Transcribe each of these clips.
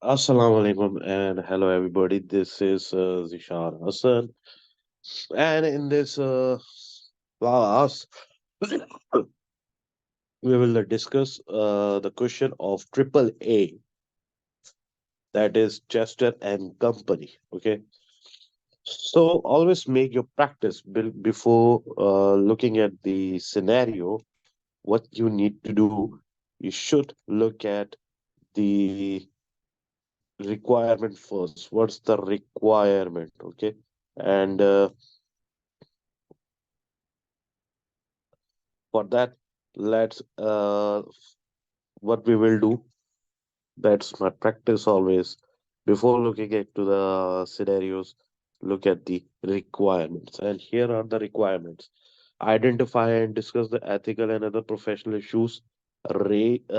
Assalamu alaikum and hello everybody. This is Zeeshan Hasan, and in this class, we will discuss the question of triple A, that is Chester and Company. Okay, so always make your practice before looking at the scenario. What you need to do, you should look at the requirement first. What's the requirement? Okay, and for that, let's what we will do. That's my practice always. Before looking into the scenarios, look at the requirements. And here are the requirements. Identify and discuss the ethical and other professional issues raised,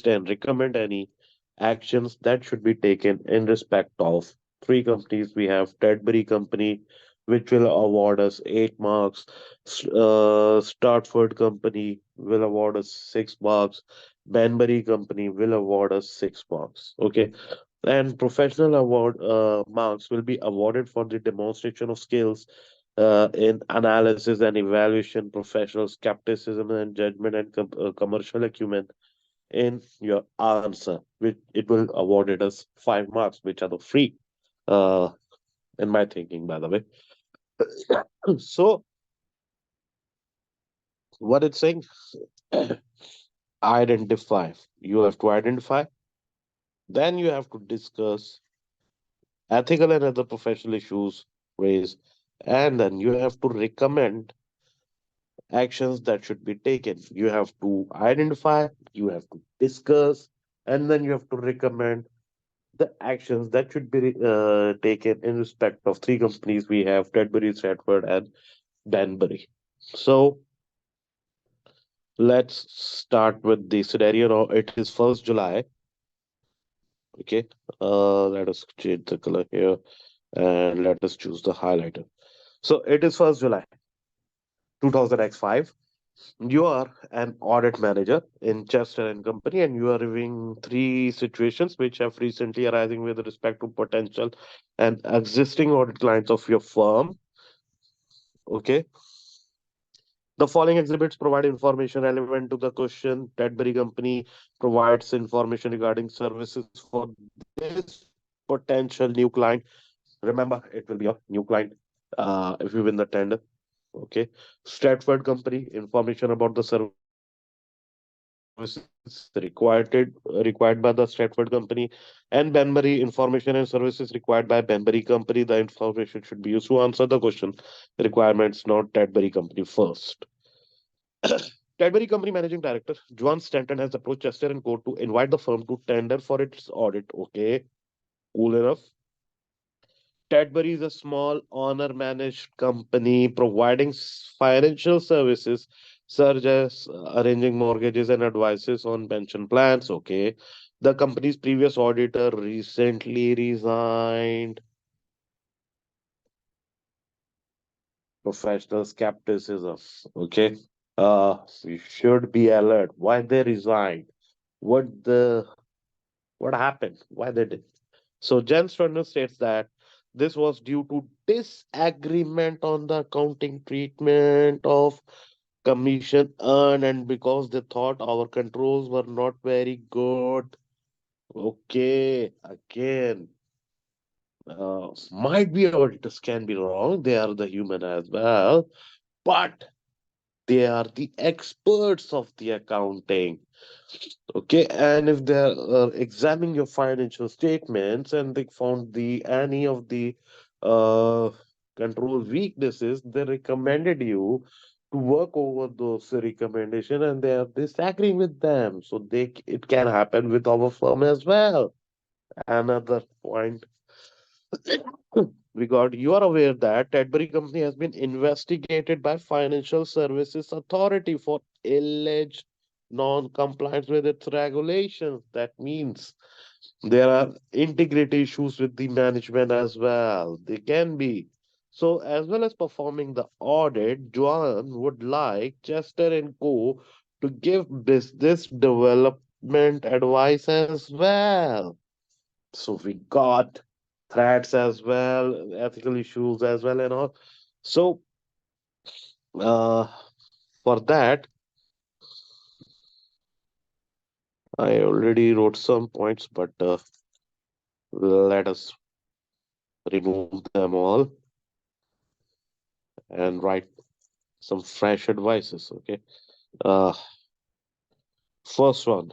and recommend any actions that should be taken in respect of three companies. We have Tedbury Company, which will award us 8 marks. Startford Company will award us 6 marks. Banbury Company will award us 6 marks. Okay. And professional award marks will be awarded for the demonstration of skills in analysis and evaluation, professional skepticism and judgment, and commercial acumen in your answer, which it will awarded us 5 marks, which are the free, uh, in my thinking, by the way. So, what it's saying, identify. You have to identify, then you have to discuss ethical and other professional issues raised, and then you have to recommend actions that should be taken. You have to identify, you have to discuss, and then you have to recommend the actions that should be taken in respect of three companies. We have Tedbury, Stratford, and Danbury. So let's start with the scenario now. It is 1st July. Okay. Let us change the color here and let us choose the highlighter. So it is 1st July 2005. You are an audit manager in Chester and Company, and you are reviewing three situations which have recently arising with respect to potential and existing audit clients of your firm. Okay. The following exhibits provide information relevant to the question. Tedbury Company provides information regarding services for this potential new client. Remember, it will be a new client if you win the tender. Okay. Stratford Company, information about the services required by the Stratford Company, and Banbury, information and services required by Banbury Company. The information should be used to answer the question. Requirements, not Tedbury Company first. Tedbury Company Managing Director John Stanton has approached Chester and Co. to invite the firm to tender for its audit. Okay, cool enough. Tedbury is a small owner managed company providing financial services such as arranging mortgages and advices on pension plans. Okay. The company's previous auditor recently resigned. Professional skepticism. Okay. We should be alert. Why they resigned? What the what happened? Why they did? So Jens Turner states that this was due to disagreement on the accounting treatment of commission earned, and because they thought our controls were not very good. Okay, again, might be our auditors can be wrong. They are the human as well, but they are the experts of the accounting. Okay, and if they're examining your financial statements and they found any of the uh, control weaknesses, they recommended you to work over those recommendation, and they are disagreeing with them. So it can happen with our firm as well. Another point we got, you are aware that Tedbury Company has been investigated by Financial Services Authority for alleged non-compliance with its regulations. That means there are integrity issues with the management as well. They can be. So, as well as performing the audit, Joan would like Chester and Co. to give business development investment advice as well. So we got threats as well, ethical issues as well, and all. So uh, for that, I already wrote some points, but let us remove them all and write some fresh advices. Okay. Uh, First one.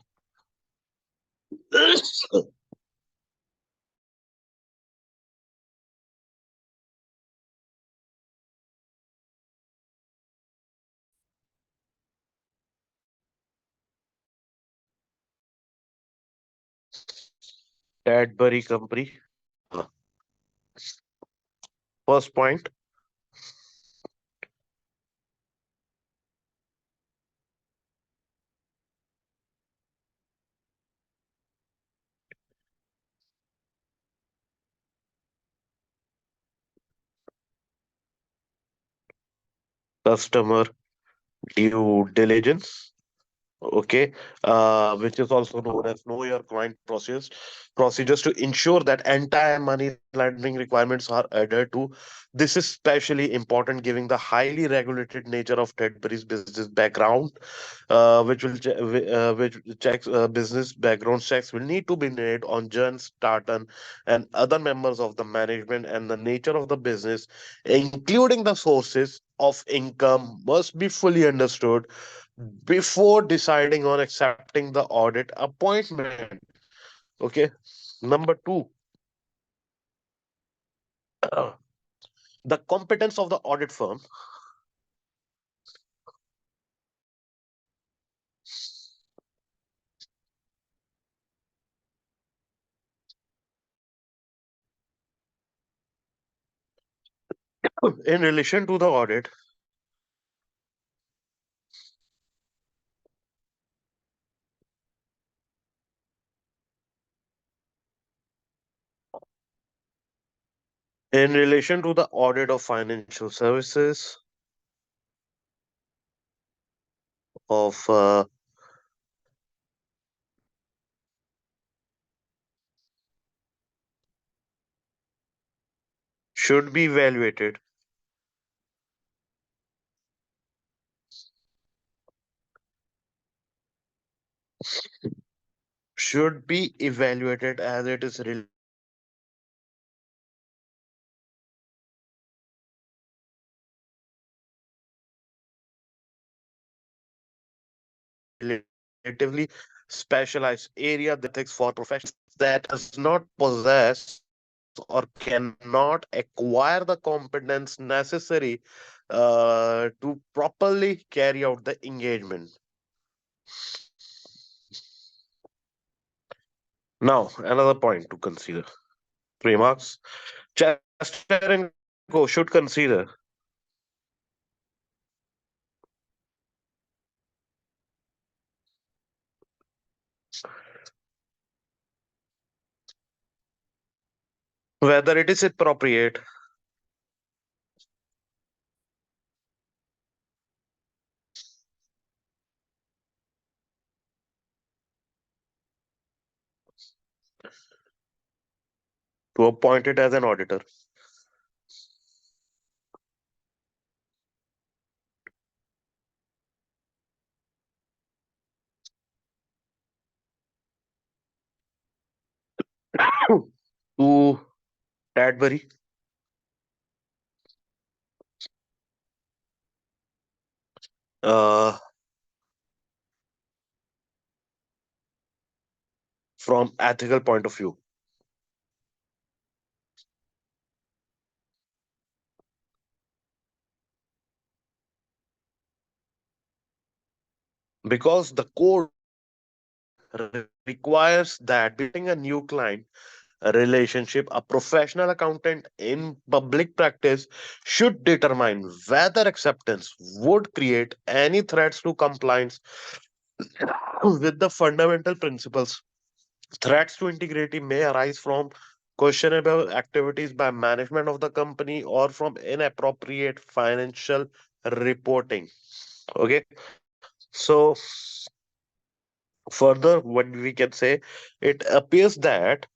Cadbury Company. Uh, First point, customer due diligence. Okay, which is also known as know your client procedures to ensure that anti-money laundering requirements are adhered to. This is especially important given the highly regulated nature of Tedbury's business background, which checks business background checks will need to be made on John Starton and other members of the management, and the nature of the business, including the sources of income, must be fully understood before deciding on accepting the audit appointment. Okay. Number two, the competence of the audit firm. In relation to the audit, in relation to the audit of financial services of should be evaluated, should be evaluated as it is relatively specialized area ethics for professionals that does not possess or cannot acquire the competence necessary to properly carry out the engagement. Now, another point to consider. Remarks. Chester and Co should consider whether it is appropriate to appoint it as an auditor. To Cadbury, uh, from ethical point of view, because the code requires that building a new client a relationship, a professional accountant in public practice should determine whether acceptance would create any threats to compliance with the fundamental principles. Threats to integrity may arise from questionable activities by management of the company or from inappropriate financial reporting. Okay, so Further, what we can say, it appears that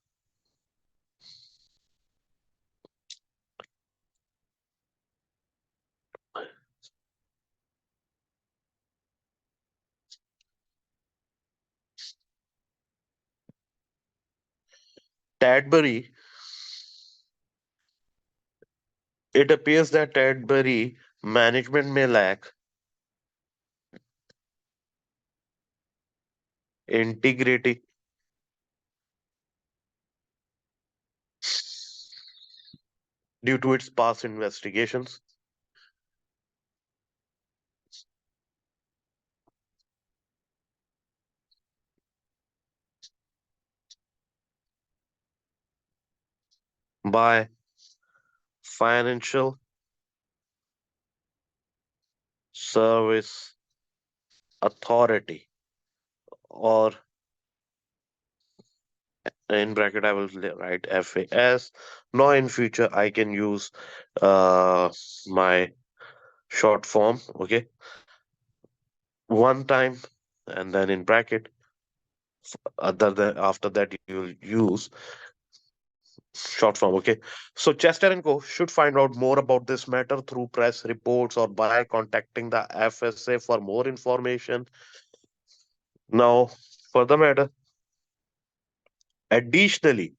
Tadbury, it appears that Tadbury management may lack integrity due to its past investigations by Financial Service Authority, or in bracket I will write FAS. Now in future I can use my short form, okay, one time, and then in bracket other than after that you'll use short form, okay. So Chester and Co should find out more about this matter through press reports or by contacting the FSA for more information. Now, for the matter, additionally,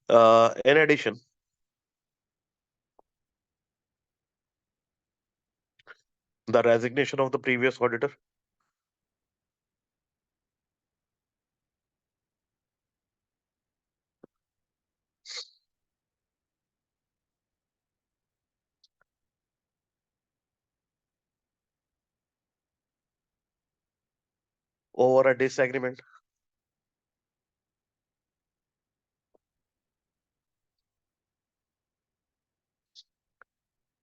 in addition, the resignation of the previous auditor over a disagreement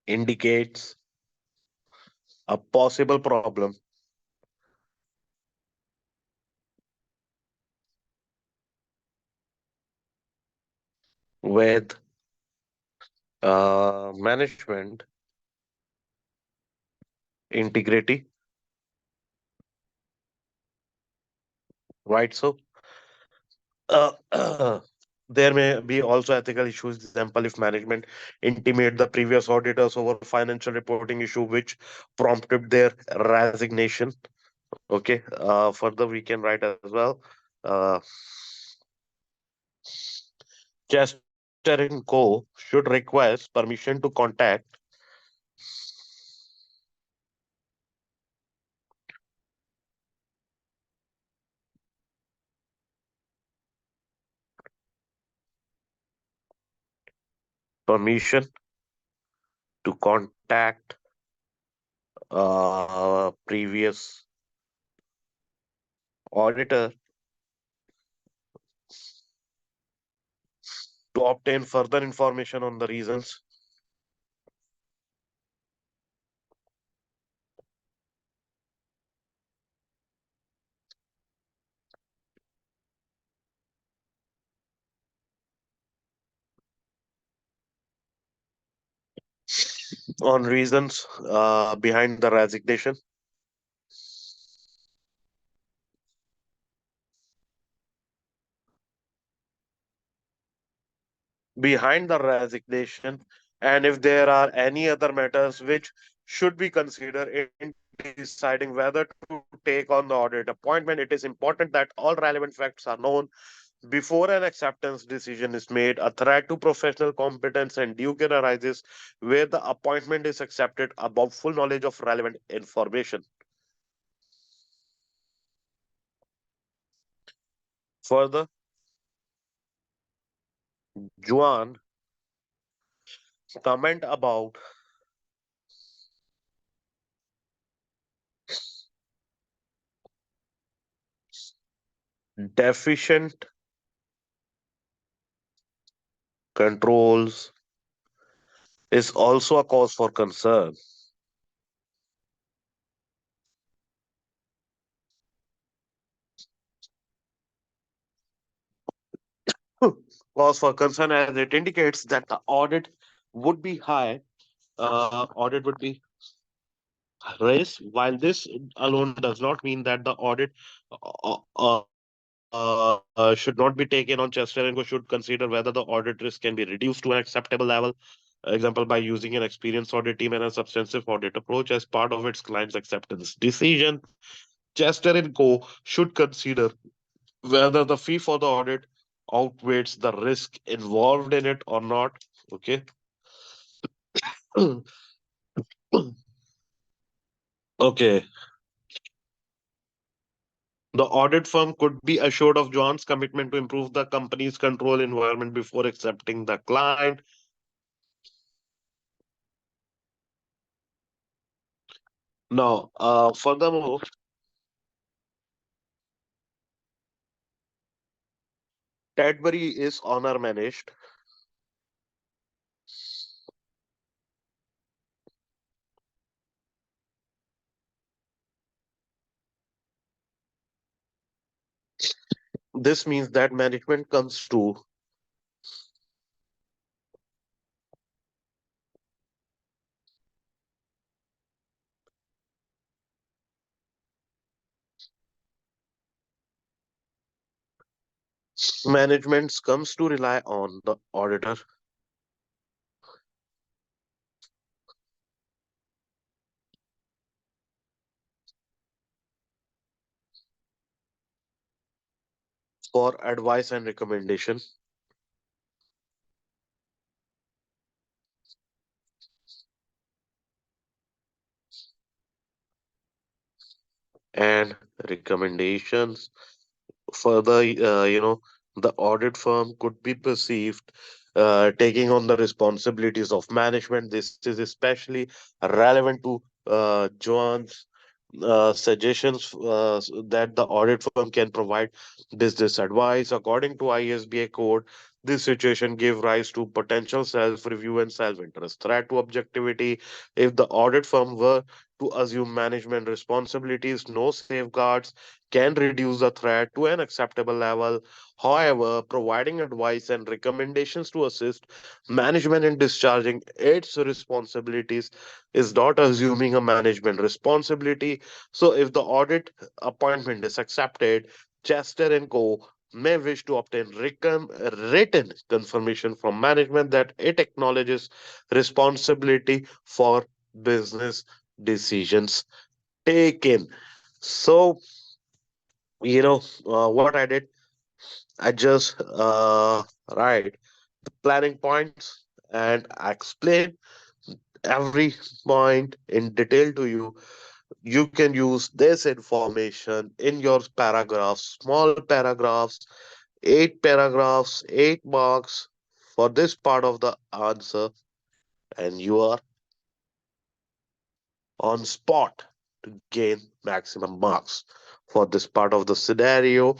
indicates a possible problem with management integrity, right? So, there may be also ethical issues. Example, if management intimate the previous auditors over financial reporting issue, which prompted their resignation. Okay. Further, we can write as well. Uh, Chester and Co. should request permission to contact permission to contact previous auditor to obtain further information on the reasons behind the resignation. Behind the resignation, and if there are any other matters which should be considered in deciding whether to take on the audit appointment, it is important that all relevant facts are known before an acceptance decision is made. A threat to professional competence and due care arises where the appointment is accepted above full knowledge of relevant information. Further, Juan comment about deficient controls is also a cause for concern. Cause for concern as it indicates that the audit would be high. Audit would be raise. While this alone does not mean that the audit should not be taken on, Chester and Co should consider whether the audit risk can be reduced to an acceptable level. Example, by using an experienced audit team and a substantive audit approach as part of its client's acceptance decision. Chester and Co should consider whether the fee for the audit outweighs the risk involved in it or not. Okay. Okay. The audit firm could be assured of John's commitment to improve the company's control environment before accepting the client. Now, furthermore, Cadbury is honor managed. This means that management comes to management comes to rely on the auditor for advice and recommendation. And recommendations. Further, the audit firm could be perceived taking on the responsibilities of management. This is especially relevant to Joan's suggestions that the audit firm can provide business advice. According to ISBA code, this situation gave rise to potential self-review and self-interest threat to objectivity. If the audit firm were to assume management responsibilities, no safeguards can reduce the threat to an acceptable level. However, providing advice and recommendations to assist management in discharging its responsibilities is not assuming a management responsibility. So, if the audit appointment is accepted, Chester and Co. may wish to obtain written confirmation from management that it acknowledges responsibility for business decisions taken. So, what I did, I just write the planning points and explain every point in detail to you. You can use this information in your paragraphs, small paragraphs, 8 paragraphs, 8 marks for this part of the answer, and you are on spot to gain maximum marks for this part of the scenario.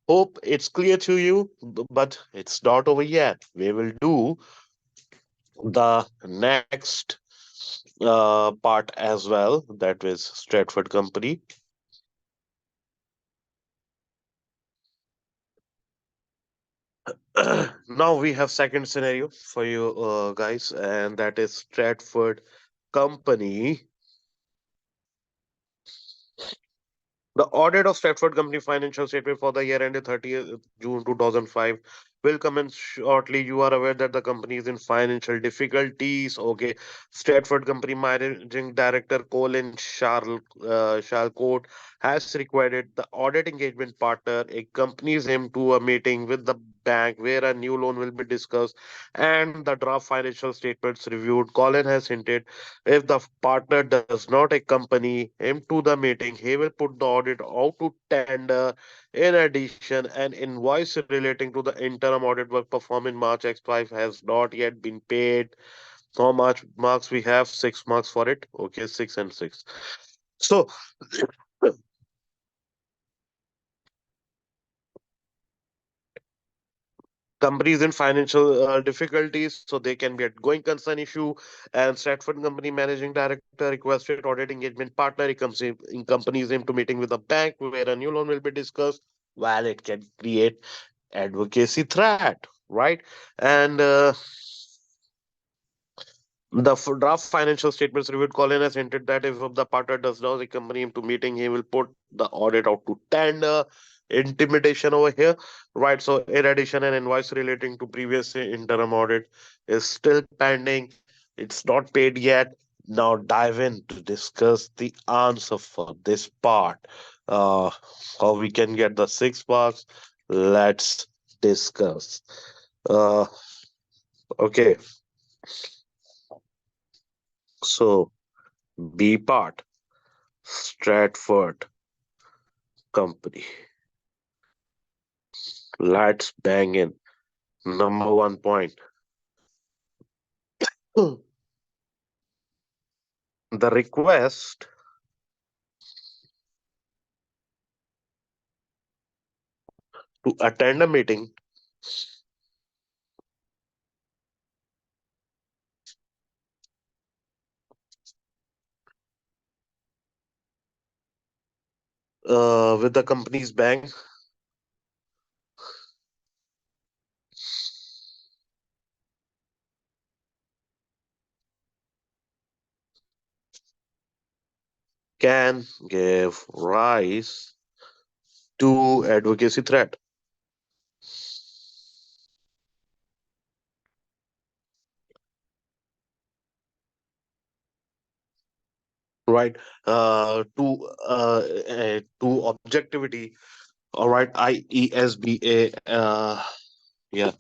Hope it's clear to you, but it's not over yet. We will do the next part as well, that is Stratford Company. Now we have second scenario for you guys, and that is Stratford Company. The audit of Stratford Company financial statement for the year ended 30th June 2005 will commence shortly. You are aware that the company is in financial difficulties. Okay. Stratford Company Managing Director Colin Shalcote has requested the audit engagement partner accompanies him to a meeting with the bank where a new loan will be discussed and the draft financial statements reviewed. Colin has hinted if the partner does not accompany him to the meeting, he will put the audit out to tender. In addition, an invoice relating to the interim audit work performed in March X5 has not yet been paid. How much marks we have? 6 marks for it. Okay, 6 and 6. So, companies in financial difficulties, so they can be at going concern issue. And Stratford Company Managing Director requested audit engagement partner accompanies him to meeting with a bank where a new loan will be discussed. While it can create advocacy threat, right? And The draft financial statements reviewed, Colin has hinted that if the partner does not accompany him to meeting, he will put the audit out to tender. Intimidation over here, right? So, in addition, an invoice relating to previous interim audit is still pending. It's not paid yet. Now, dive in to discuss the answer for this part. Uh, how we can get the 6 marks? Let's discuss. Uh, okay, so B part. Stratford Company. Let's bang in. Number 1 point. The request to attend a meeting with the company's bank can give rise to advocacy threat. Right. To objectivity. All right. IESBA. Yeah.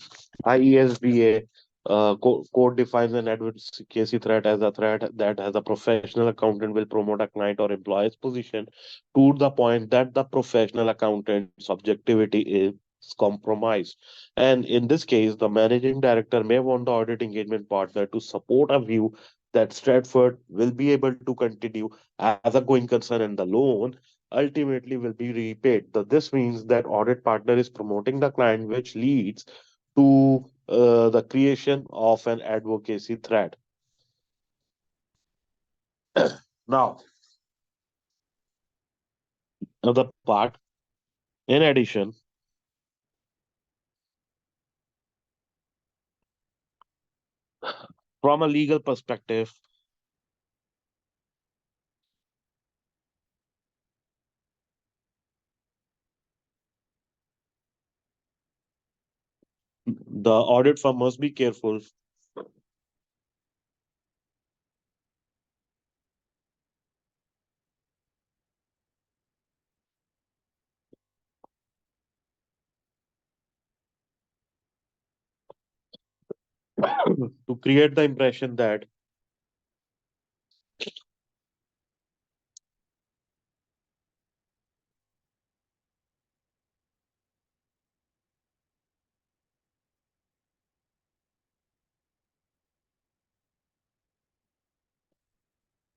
IESBA code defines an advocacy threat as a threat that as a professional accountant will promote a client or employee's position to the point that the professional accountant's objectivity is compromised. And in this case, the managing director may want the audit engagement partner to support a view that Stratford will be able to continue as a going concern and the loan ultimately will be repaid. This means that audit partner is promoting the client, which leads to the creation of an advocacy thread. Now, another part, in addition, from a legal perspective, the audit firm must be careful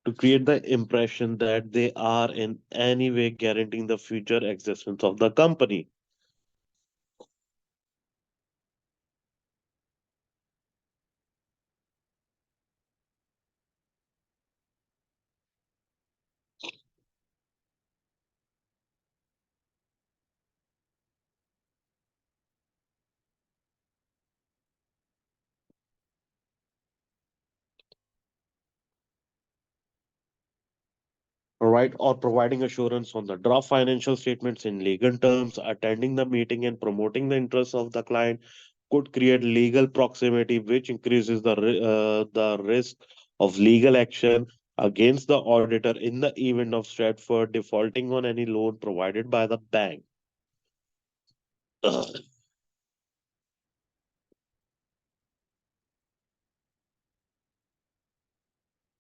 to create the impression that they are in any way guaranteeing the future existence of the company. All right, or providing assurance on the draft financial statements in legal terms, attending the meeting and promoting the interests of the client could create legal proximity, which increases the risk of legal action against the auditor in the event of Stratford defaulting on any loan provided by the bank.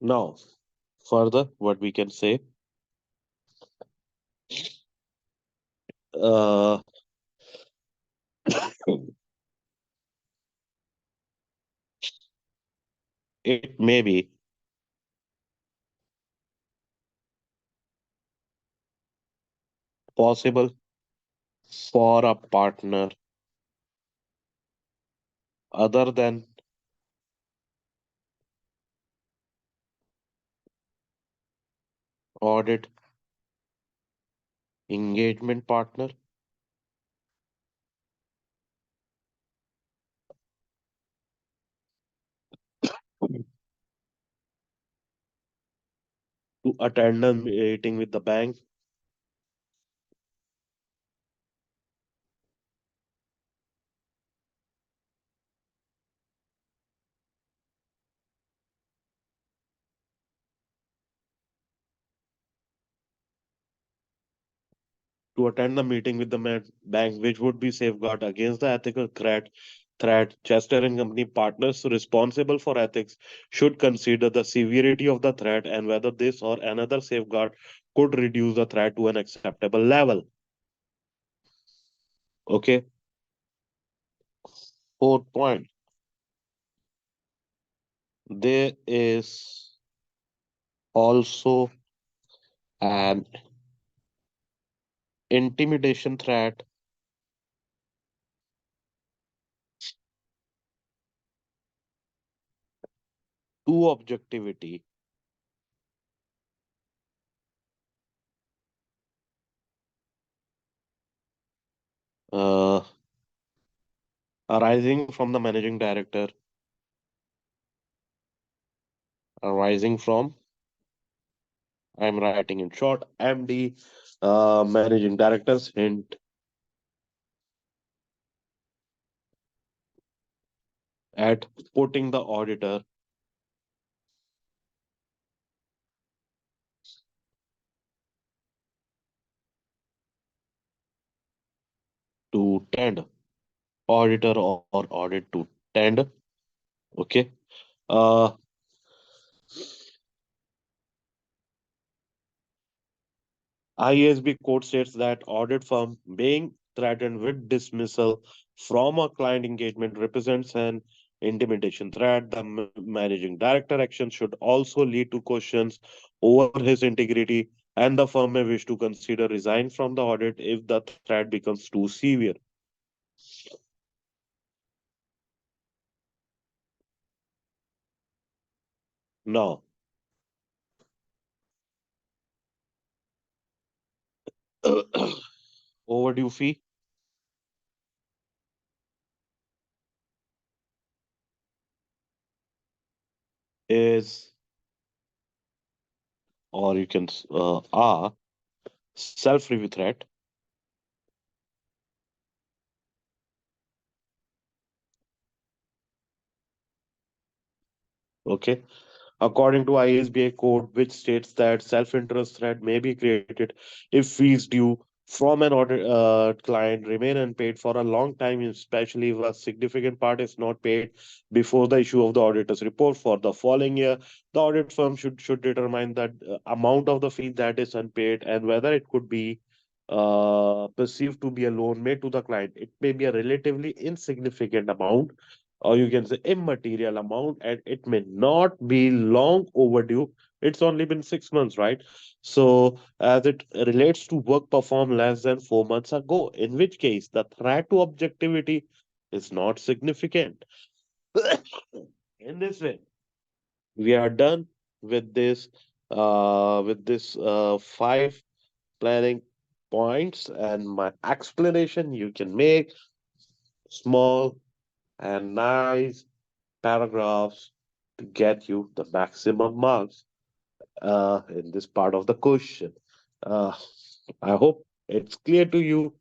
Now, further, what we can say, uh, it may be possible for a partner other than audit engagement partner to attend a meeting with the bank, to attend the meeting with the bank, which would be safeguard against the ethical threat. Chester and Company partners responsible for ethics should consider the severity of the threat and whether this or another safeguard could reduce the threat to an acceptable level. Okay. Fourth point, there is also an intimidation threat to objectivity uh, arising from the managing director, arising from, I'm writing in short, MD, managing directors hint at putting the auditor to tend, auditor or audit to tend. Okay. Uh, IASB code states that audit firm being threatened with dismissal from a client engagement represents an intimidation threat. The managing director action should also lead to questions over his integrity, and the firm may wish to consider resign from the audit if the threat becomes too severe. Now, overdue fee is, or you can are self-review threat. Okay. According to ISBA code, which states that self-interest threat may be created if fees due from an audit client remain unpaid for a long time, especially if a significant part is not paid before the issue of the auditor's report for the following year. The audit firm should determine that amount of the fee that is unpaid and whether it could be perceived to be a loan made to the client. It may be a relatively insignificant amount, or you can say immaterial amount, and it may not be long overdue. It's only been 6 months, right? So as it relates to work performed less than 4 months ago, in which case the threat to objectivity is not significant. In this way, we are done with this five planning points, and my explanation you can make small and nice paragraphs to get you the maximum marks in this part of the question. Uh, I hope it's clear to you,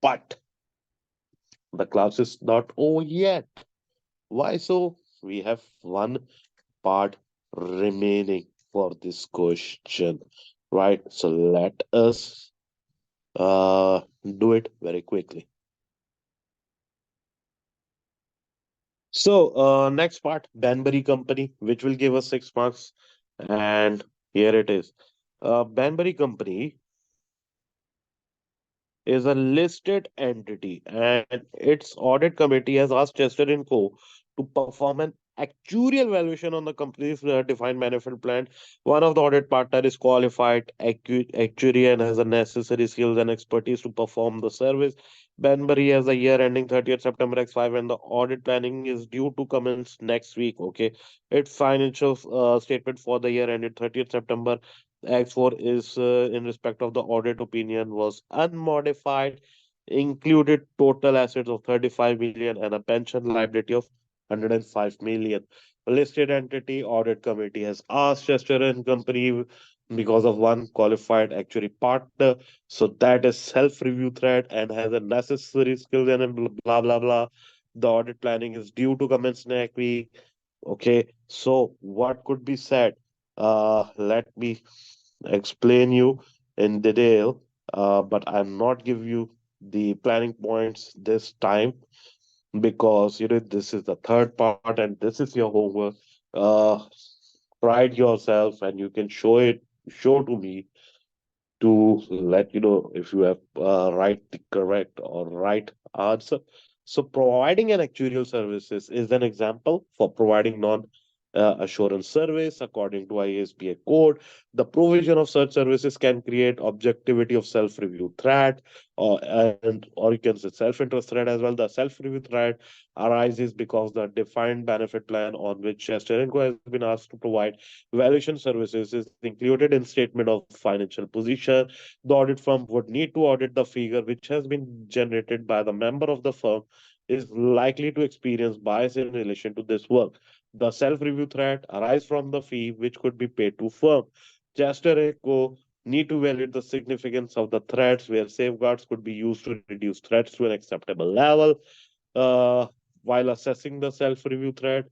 but the class is not over yet. Why so? We have one part remaining for this question, right? So let us do it very quickly. So, next part, Banbury Company, which will give us 6 marks. And here it is. Banbury Company is a listed entity, and its audit committee has asked Chester and Co. to perform an actuarial valuation on the company's defined benefit plan. One of the audit partner is qualified actuary and has the necessary skills and expertise to perform the service. Banbury has a year ending 30th September X5, and the audit planning is due to commence next week. Okay, its financial statement for the year ended 30th September X4 is in respect of the audit opinion was unmodified, included total assets of 35 million and a pension liability of 105 million. A listed entity audit committee has asked Chester and Company because of one qualified actuary partner. So that is self-review thread and has a necessary skills and blah blah blah. The audit planning is due to commence next week. Okay, so what could be said? Let me explain you in detail. But I'm not give you the planning points this time because this is the third part and this is your homework. Uh, Pride yourself and you can show to me to let you know if you have right the correct or right answer. So providing an actuarial services is an example for providing non assurance service according to ISBA code. The provision of such services can create objectivity of self-review threat or you can say self-interest threat as well. The self-review threat arises because the defined benefit plan on which Chester and Co has been asked to provide valuation services is included in statement of financial position. The audit firm would need to audit the figure which has been generated by the member of the firm is likely to experience bias in relation to this work. The self-review threat arise from the fee which could be paid to firm. Chester and Co need to evaluate the significance of the threats where safeguards could be used to reduce threats to an acceptable level. Uh, while assessing the self-review threat,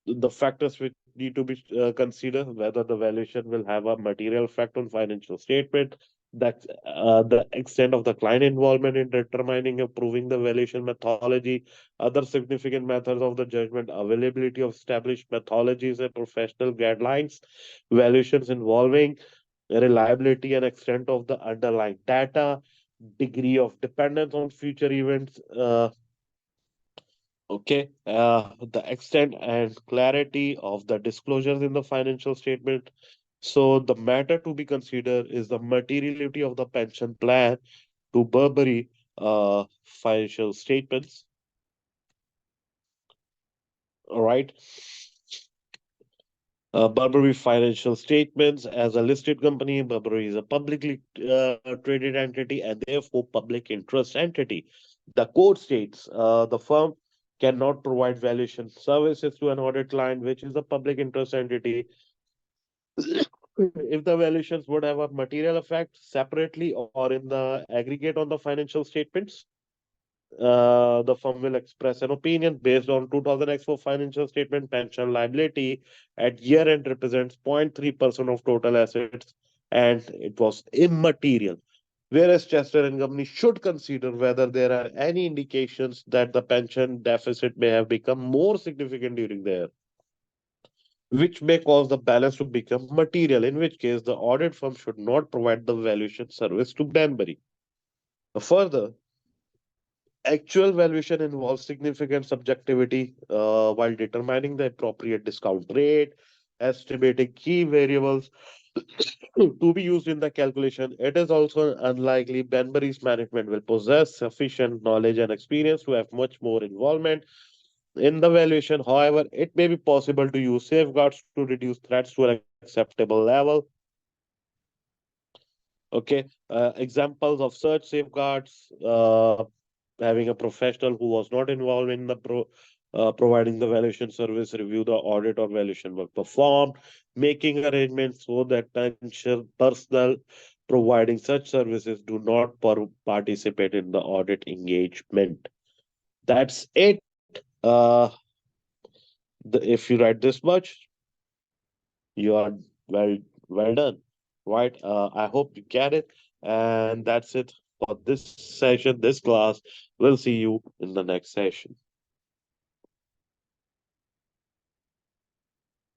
the factors which need to be considered whether the valuation will have a material effect on financial statement, that the extent of the client involvement in determining and proving the valuation methodology, other significant methods of the judgment, availability of established methodologies and professional guidelines, valuations involving reliability and extent of the underlying data, degree of dependence on future events. Okay, the extent and clarity of the disclosures in the financial statement. So, the matter to be considered is the materiality of the pension plan to Burberry financial statements. All right. Burberry financial statements as a listed company. Burberry is a publicly traded entity and therefore public interest entity. The code states the firm cannot provide valuation services to an audit client, which is a public interest entity, if the valuations would have a material effect separately or in the aggregate on the financial statements. The firm will express an opinion based on 2004 financial statement. Pension liability at year end represents 0.3% of total assets and it was immaterial. Whereas Chester and Company should consider whether there are any indications that the pension deficit may have become more significant during the year, which may cause the balance to become material, in which case the audit firm should not provide the valuation service to Banbury. Further, actual valuation involves significant subjectivity while determining the appropriate discount rate, estimating key variables to be used in the calculation. It is also unlikely Banbury's management will possess sufficient knowledge and experience to have much more involvement in the valuation. However, it may be possible to use safeguards to reduce threats to an acceptable level. Okay, examples of such safeguards, having a professional who was not involved in the providing the valuation service, review the audit or valuation work performed, making arrangements so that pension personnel providing such services do not participate in the audit engagement. That's it. If you write this much, you are well well done, right? I hope you get it, and that's it for this session, this class. We'll see you in the next session.